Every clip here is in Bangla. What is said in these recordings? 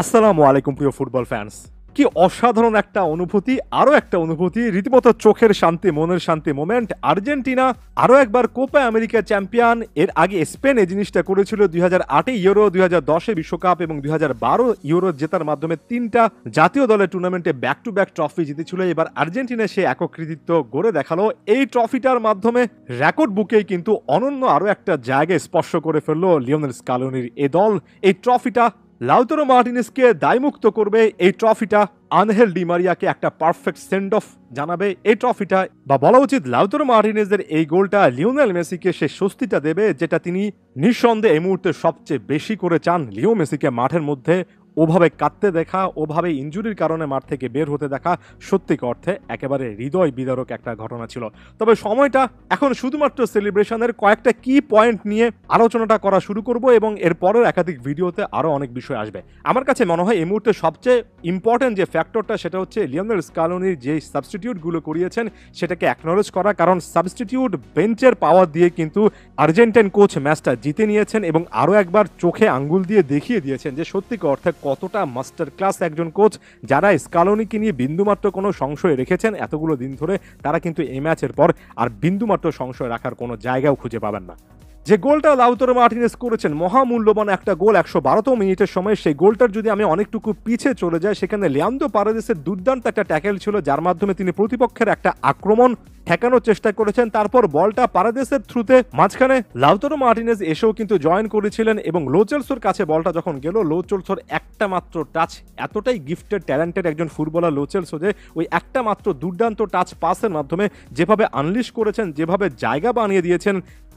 আসসালামু আলাইকুম প্রিয় ফুটবল ফ্যান্স। কি অসাধারণ একটা অনুভূতি, আরো একটা অনুভূতি, রীতিমতো চোখের শান্তি, মনের শান্তি মোমেন্ট। আর্জেন্টিনা আরো একবার কোপা আমেরিকা চ্যাম্পিয়ন। এর আগে স্পেন এই জিনিসটা করেছিল 2008 ইউরো, 2010 বিশ্বকাপ এবং 2012 ইউরো জেতার মাধ্যমে তিনটা জাতীয় দলের টুর্নামেন্টে ব্যাক টু ব্যাক ট্রফি জিতেছিল। এবার আর্জেন্টিনা সে একক কৃতিত্ব গড়ে দেখালো। এই ট্রফিটার মাধ্যমে রেকর্ড বুকেই কিন্তু অনন্য আরো একটা জায়গায় স্পর্শ করে ফেললো লিওনেল স্কালোনির এ দল। এই ট্রফিটা লাউতারো মার্টিনেজকে দায়মুক্ত করবে। এই ট্রফিটা আনহেল ডি মারিয়াকে একটা পারফেক্ট সেন্ড অফ জানাবে। এই ট্রফিটা বা বলা উচিত লাউতারো মার্টিনেজের এই গোলটা লিওনেল মেসিকে সে স্বস্তিটা দেবে, যেটা তিনি নিঃসন্দেহে এই মুহূর্তে সবচেয়ে বেশি করে চান। লিও মেসিকে মাঠের মধ্যে ওভাবে কাঁদতে দেখা, ওভাবে ইনজুরির কারণে মাঠ থেকে বের হতে দেখা সত্যিকার অর্থে একেবারে হৃদয় বিদারক একটা ঘটনা ছিল। তবে সময়টা এখন শুধুমাত্র সেলিব্রেশনের কয়েকটা কি পয়েন্ট নিয়ে আলোচনাটা করা শুরু করব এবং এরপরের একাধিক ভিডিওতে আরও অনেক বিষয় আসবে। আমার কাছে মনে হয় এই মুহূর্তে সবচেয়ে ইম্পর্টেন্ট যে ফ্যাক্টরটা সেটা হচ্ছে লিওনেল স্কালোনির যে সাবস্টিটিউটগুলো করিয়েছেন সেটাকে অ্যাকনোলেজ করা, কারণ সাবস্টিটিউট বেঞ্চের পাওয়ার দিয়ে কিন্তু আর্জেন্টাইন কোচ ম্যাচটা জিতে নিয়েছেন এবং আরও একবার চোখে আঙ্গুল দিয়ে দেখিয়ে দিয়েছেন যে সত্যিকার অর্থে কতটা মাস্টার ক্লাস একজন কোচ। যারা স্কালোনিকে নিয়ে বিন্দুমাত্র কোনো সংশয় রেখেছেন এতগুলো দিন ধরে, তারা কিন্তু এই ম্যাচের পর আর বিন্দুমাত্র সংশয় রাখার কোনো জায়গাও খুঁজে পাবেন না। যে গোলটা লাউতারো মার্টিনেজ করেছেন, মহামূল্যবান একটা গোল 112 মিনিটের সময়, সেই গোলটার যদি আমি অনেকটুকু পিছে চলে যাই, সেখানে লিয়ান্দ্রো পারেদেসের দুর্দান্ত একটা ট্যাকেল ছিল যার মাধ্যমে তিনি প্রতিপক্ষের একটা আক্রমণ ঠেকানোর চেষ্টা করেছেন। তারপর বলটা পারেদেসের থ্রুতে মাঝখানে লাউতারো মার্টিনেজ এসেও কিন্তু জয়েন করেছিলেন এবং লো চেলসোর কাছে বলটা যখন গেল, লো চেলসোর একটা মাত্র টাচ, এতটাই গিফটেড ট্যালেন্টেড একজন ফুটবলার লো চেলসো যে ওই একটা মাত্র দুর্দান্ত টাচ পাসের মাধ্যমে যেভাবে আনলিশ করেছেন, যেভাবে জায়গা বানিয়ে দিয়েছেন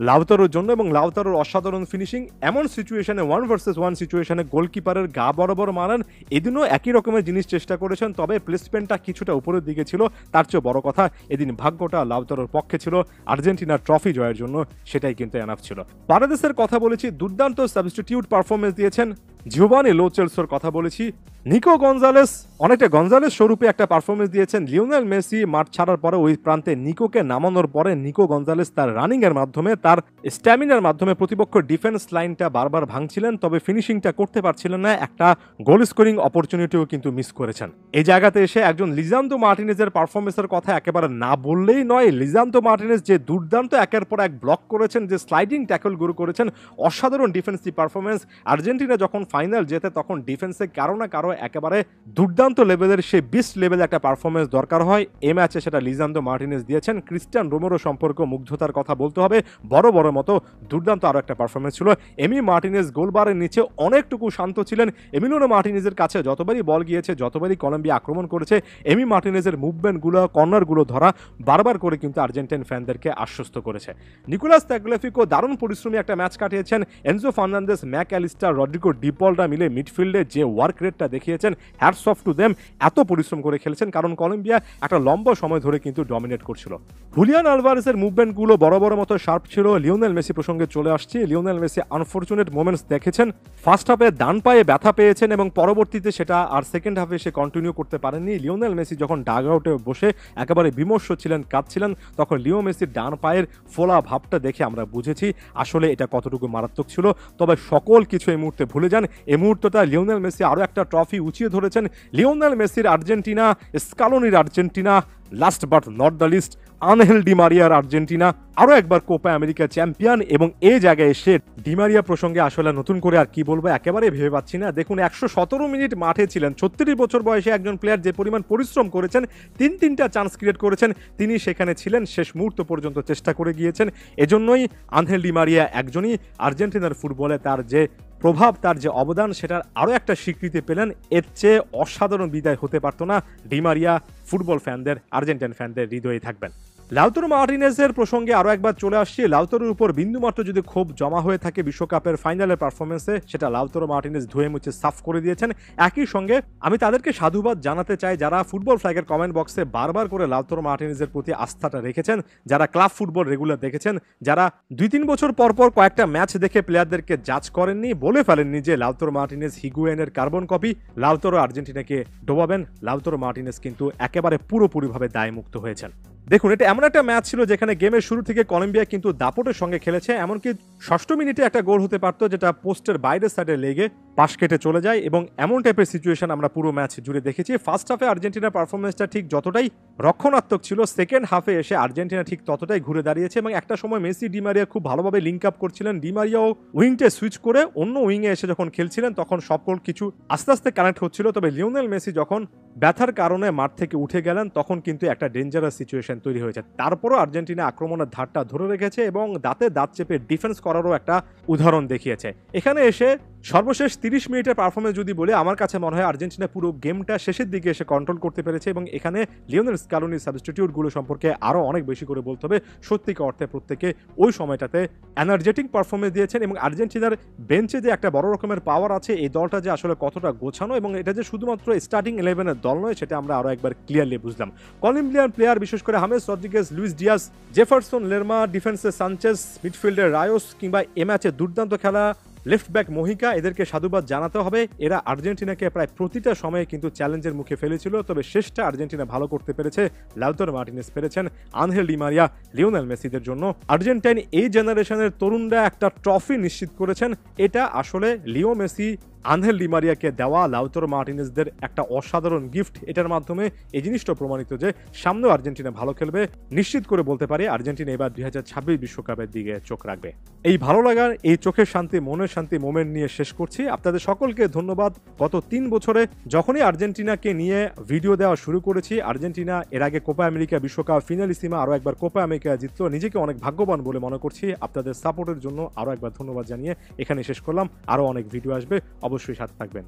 লাউতারোর জন্য এবং লাউতারোর অসাধারণ ফিনিশিং। এমন সিচুয়েশনে 1 ভার্সেস 1 সিচুয়েশনে গোলকিপারের গা বরাবর মারান, এদিনও একই রকমের জিনিস চেষ্টা করেছেন, তবে প্লেসমেন্টটা কিছুটা উপরের দিকে ছিল। তার চেয়ে বড় কথা, এদিন ভাগ্যটা লাউতারোর পক্ষে ছিল। আর্জেন্টিনার ট্রফি জয়ের জন্য সেটাই কিন্তু এনাফ ছিল। পারেদেসের কথা বলেছি, দুর্দান্ত সাবস্টিটিউট পারফরমেন্স দিয়েছেন। জিওভানি লো চেলসোর কথা বলেছি। নিকো গঞ্জালেস অনেকটা গঞ্জালেস স্বরূপে একটা পারফরমেন্স দিয়েছেন। লিওনেল মেসি মাঠ ছাড়ার পরে ওই প্রান্তে নিকোকে নামানোর পরে নিকো গঞ্জালেস তার রানিং এর মাধ্যমে, তার স্ট্যামিনার মাধ্যমে প্রতিপক্ষ ডিফেন্স লাইনটা বারবার ভাঙছিলেন, তবে ফিনিশিংটা করতে পারছিলেন না। একটা গোল স্কোরিং অপরচুনিটিও কিন্তু মিস করেছেন। এই জায়গাতে এসে একজন লিজান্দ্রো মার্টিনেজের পারফরমেন্সের কথা একেবারে না বললেই নয়। লিজান্দ্রো মার্টিনেজ যে দুর্দান্ত একের পর এক ব্লক করেছেন, যে স্লাইডিং ট্যাকল গুলো করেছেন, অসাধারণ ডিফেন্সিভ পারফরমেন্স। আর্জেন্টিনা যখন ফাইনাল জেতে তখন ডিফেন্সে কারো না কারো একেবারে দুর্দান্ত লেভেলের সেই বিস্ট লেভেলে একটা পারফরমেন্স দরকার হয়। এই ম্যাচে সেটা লিজান্দ্রো মার্টিনেজ দিয়েছেন। ক্রিস্টিয়ান রোমেরো সম্পর্কে মুগ্ধতার কথা বলতে হবে, বড় বড় মতো দুর্দান্ত আরো একটা পারফরমেন্স ছিল। এমি মার্টিনেজ গোলবারের নিচে অনেকটুকু শান্ত ছিলেন। এমিলিয়ানো মার্টিনেজের কাছে যতবারই বল গিয়েছে, যতবারই কলম্বিয়া আক্রমণ করেছে, এমি মার্টিনেজের মুভমেন্টগুলো, কর্নারগুলো ধরা বারবার করে কিন্তু আর্জেন্টাইন ফ্যানদেরকে আশ্বস্ত করেছে। নিকোলাস তাগলেফিকো দারুণ পরিশ্রমী একটা ম্যাচ কাটিয়েছেন। Enzo Fernandez, Mac Allister, Rodrigo ডিপলরা মিলে মিডফিল্ডে যে ওয়ার্ক রেটটা দেখিয়েছেন, হ্যাটস অফ টু দেম। এত পরিশ্রম করে খেলেছেন কারণ কলম্বিয়া একটা লম্বা সময় ধরে কিন্তু ডমিনেট করছিল। হুলিয়ান আলভারেসের মুভমেন্টগুলো বড় বড় মতো শার্প ছিল। লিওনেল মেসি প্রসঙ্গে চলে আসছে। লিওনেল মেসি আনফরচুনেট মোমেন্টস দেখেছেন। ফার্স্ট হাফে ডান পায়ে ব্যথা পেয়েছেন এবং পরবর্তীতে সেটা আর সেকেন্ড হাফে সে কন্টিনিউ করতে পারেননি। লিওনেল মেসি যখন ডাগ আউটে বসে একেবারে বিমর্ষ ছিলেন, কাঁদছিলেন, তখন লিও মেসির ডান পায়ের ফোলা ভাবটা দেখে আমরা বুঝেছি আসলে এটা কতটুকু মারাত্মক ছিল। তবে সকল কিছু এই মুহূর্তে ভুলে যান। এই মুহূর্তটা লিওনেল মেসি আরও একটা ট্রফি উঁচিয়ে ধরেছেন। লিওনেল মেসির আর্জেন্টিনা, স্কালোনির Argentina, last but not the least Angel Di মারিয়ার আর্জেন্টিনা আরও একবার কোপা আমেরিকা চ্যাম্পিয়ন। এবং এই জায়গায় এসে ডিমারিয়া প্রসঙ্গে আসলে নতুন করে আর কি বলবো, একেবারে ভেবে পাচ্ছি না। দেখুন 117 মিনিট মাঠে ছিলেন। 36 বছর বয়সে একজন প্লেয়ার যে পরিমাণ পরিশ্রম করেছেন, তিনটা চান্স ক্রিয়েট করেছেন, তিনি সেখানে ছিলেন, শেষ মুহূর্ত পর্যন্ত চেষ্টা করে গিয়েছেন। এজন্যই আনহেল ডি মারিয়া একজনই আর্জেন্টিনার ফুটবলে তার যে প্রভাব, তার যে অবদান, সেটার আরও একটা স্বীকৃতি পেলেন। এর চেয়ে অসাধারণ বিদায় হতে পারতো না। ডিমারিয়া ফুটবল ফ্যানদের, আর্জেন্টাইন ফ্যানদের হৃদয়ে থাকবেন। লাউতারো মার্টিনেজের প্রসঙ্গে আরও একবার চলে আসছি। লাউতারোর উপর বিন্দুমাত্র যদি ক্ষোভ জমা হয়ে থাকে বিশ্বকাপের ফাইনালের পারফরমেন্সে, সেটা লাউতারো মার্টিনেজ ধুয়ে মুছে সাফ করে দিয়েছেন। একই সঙ্গে আমি তাদেরকে সাধুবাদ জানাতে চাই যারা ফুটবল ফ্ল্যাগের কমেন্ট বক্সে বারবার করে লাউতারো মার্টিনেজের প্রতি আস্থাটা রেখেছেন, যারা ক্লাব ফুটবল রেগুলার দেখেছেন, যারা 2-3 বছর পরপর কয়েকটা ম্যাচ দেখে প্লেয়ারদেরকে জাজ করেননি, বলে ফেলেননি যে লাউতারো মার্টিনেজ হিগুয়েনের কার্বন কপি, লাউতারো আর্জেন্টিনাকে ডোবাবেন। লাউতারো মার্টিনেজ কিন্তু একেবারে পুরোপুরিভাবে দায়মুক্ত হয়েছেন। দেখুন, এটা এমন একটা ম্যাচ ছিল যেখানে গেমের শুরু থেকে কলম্বিয়া কিন্তু দাপটের সঙ্গে খেলেছে, এমনকি ষষ্ঠ মিনিটে একটা গোল হতে পারতো যেটা পোস্টের বাইরের সাইডে লেগে পাশ কেটে চলে যায়, এবং এমন টাইপের সিচুয়েশন আমরা পুরো ম্যাচ জুড়ে দেখেছি। ফার্স্ট হাফে আর্জেন্টিনার পারফরমেন্সটা ঠিক যতটাই রক্ষণাত্মক ছিল, সেকেন্ড হাফে এসে আর্জেন্টিনা ঠিক ততটাই ঘুরে দাঁড়িয়েছে, এবং একটা সময় মেসি ডিমারিয়া খুব ভালোভাবে লিঙ্ক আপ করছিলেন। ডিমারিয়াও উইংটে সুইচ করে অন্য উইংয়ে এসে যখন খেলছিলেন তখন সকল কিছু আস্তে আস্তে কানেক্ট হচ্ছিল। তবে লিওনেল মেসি যখন ব্যথার কারণে মাঠ থেকে উঠে গেলেন তখন কিন্তু একটা ডেঞ্জারাস সিচুয়েশন তৈরি হয়েছে। তারপরও আর্জেন্টিনা আক্রমণের ধারটা ধরে রেখেছে এবং দাঁতে দাঁত চেপে ডিফেন্স করারও একটা উদাহরণ দেখিয়েছে। এখানে এসে সর্বশেষ 30 মিনিটের পারফরমেন্স যদি বলে, আমার কাছে মনে হয় আর্জেন্টিনা পুরো গেমটা শেষের দিকে এসে কন্ট্রোল করতে পেরেছে, এবং এখানে লিওনেল স্ক্যালোনির সাবস্টিটিউটগুলো সম্পর্কে আরও অনেক বেশি করে বলতে হবে। সত্যিকার অর্থে প্রত্যেকে ওই সময়টাতে এনার্জেটিক পারফরমেন্স দিয়েছেন, এবং আর্জেন্টিনার বেঞ্চে যে একটা বড় রকমের পাওয়ার আছে, এই দলটা যে আসলে কতটা গোছানো, এবং এটা যে শুধুমাত্র স্টার্টিং 11-এর দল নয় সেটা আমরা আরও একবার ক্লিয়ারলি বুঝলাম। কলম্বিয়ান প্লেয়ার বিশেষ করে James Rodriguez, Luis Diaz, Jefferson Lerma, ডিফেন্সে সানচেজ, মিডফিল্ডে রায়োস, কিংবা এ ম্যাচে দুর্দান্ত খেলা লেফট ব্যাক মোহিকা, এদেরকে সাধুবাদ জানাতে হবে। এরা আর্জেন্টিনাকে প্রায় প্রতিটা সময়ে কিন্তু চ্যালেঞ্জের মুখে ফেলেছিল, তবে শেষটা আর্জেন্টিনা ভালো করতে পেরেছে। লাউতারো মার্টিনেজ পেরেছেন, আনহেল ডি মারিয়া, লিওনেল মেসিদের জন্য আর্জেন্টাইন এই জেনারেশনের তরুণরা একটা ট্রফি নিশ্চিত করেছেন। এটা আসলে লিও মেসি, আনহেল ডি মারিয়াকে দেওয়া লাউতারো মার্টিনেজদের একটা অসাধারণ গিফট। এটার মাধ্যমে এই জিনিসটা প্রমাণিত যে সামনেও আর্জেন্টিনা ভালো খেলবে। নিশ্চিত করে বলতে পারি আর্জেন্টিনা এবার 2026 বিশ্বকাপের দিকে চোখ রাখবে। এই ভালো লাগার, এই চোখের শান্তি, মনের শান্তি মোমেন্ট নিয়ে শেষ করছি। আপনাদের সকলকে ধন্যবাদ। গত 3 বছরে যখনই আর্জেন্টিনাকে নিয়ে ভিডিও দেওয়া শুরু করেছি, আর্জেন্টিনা এর আগে কোপা আমেরিকা বিশ্বকাপ ফিনালিসিমা, আরও একবার কোপা আমেরিকা জিতলো, নিজেকে অনেক ভাগ্যবান বলে মনে করছি। আপনাদের সাপোর্টের জন্য আরও একবার ধন্যবাদ জানিয়ে এখানে শেষ করলাম। আরও অনেক ভিডিও আসবে, অবশ্যই সাথে থাকবেন।